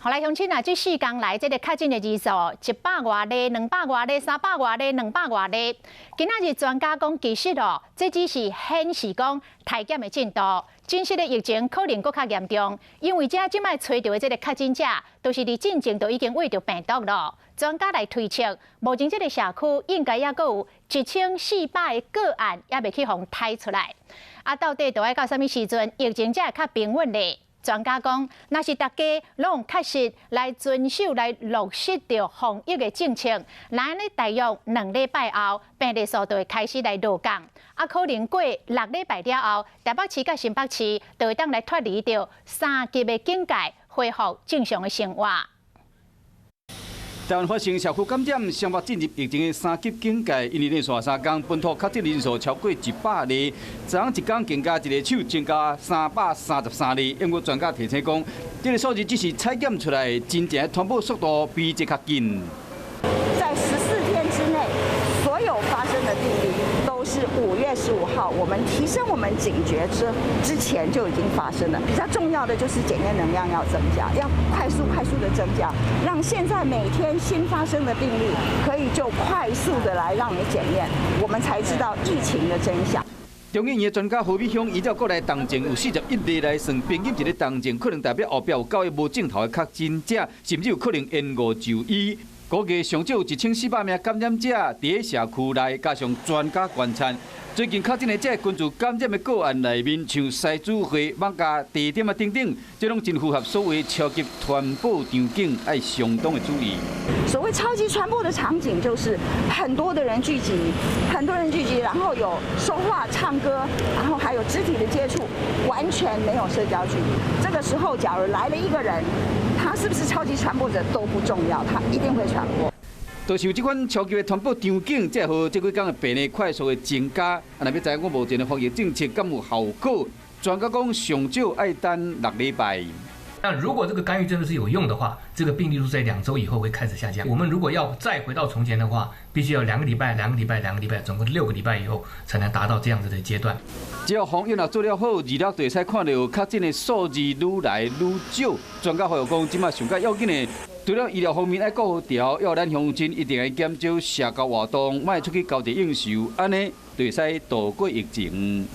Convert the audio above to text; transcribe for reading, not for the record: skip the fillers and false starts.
后来乡亲啊，这4天来，这个确诊的人数100外例、200外例、300外例、200外例。今仔日专家讲，其实哦，这只是显示讲体检的进度。真实的疫情可能搁较严重，因为即摆找到的这个确诊者，都是伫进前都已经喂着病毒了。专家来推测，目前这个社区应该还阁有1400个个案，也未去互抬出来。啊，到底要到什么时阵，疫情才会较平稳呢？专家讲，若是大家拢确实来遵守、来落实着防疫的政策，那呢大约2礼拜后，病例数就会开始来落降。啊，可能过6礼拜了后，台北市甲新北市就会当来脱离着3级的警戒，恢复正常的生活。台湾发生社区感染，双北进入疫情的3级警戒，因为连续3天本土确诊人数超过100例，昨昏一天更加一个手增加333例。因为专家提醒讲，这个数字只是采检出来，真正传播速度比这较紧。在14天之内，所有发生的病例都是5月15号，我们提升我们警觉之前就已经发生了。比较重要的就是检验能量要增加，要快速的增加，让现在每天新发生的病例可以就快速的来让你检验，我们才知道疫情的真相。中医院的专家何美香，伊了过来同情有41例来算，平均一个同情，可能代表后壁有9个无症头的确诊者，甚至有可能延误就医。估计上少有1400名感染者伫社区内，加上专家观察，最近确诊的这群聚感染的个案内面，像西子会、网咖、地点啊等等，这拢真符合所谓超级传播场景，要相当的注意。所谓超级传播的场景，就是很多人聚集，然后有说话、唱歌，然后还有肢体的接触，完全没有社交距离。这个时候，假如来了一个人，他是不是超级传播者都不重要，他一定会传播。就是有这款超级的传播场景，才和这几天的病例快速的增加。啊，若要知影我目前的防疫政策敢有效果，专家讲上少要等6礼拜。那如果这个干预真的是有用的话，这个病例数在2周以后会开始下降。我们如果要再回到从前的话，必须要2个礼拜，总共6个礼拜以后才能达到这样子的阶段。只要防疫若做了好，26就会使看到确诊的数字愈来愈少。专家呼吁讲，即马上较要紧的，除了医疗方面要顾好调，要咱乡亲一定要减少社交活动，莫出去交际应酬，安尼就会使度过疫情。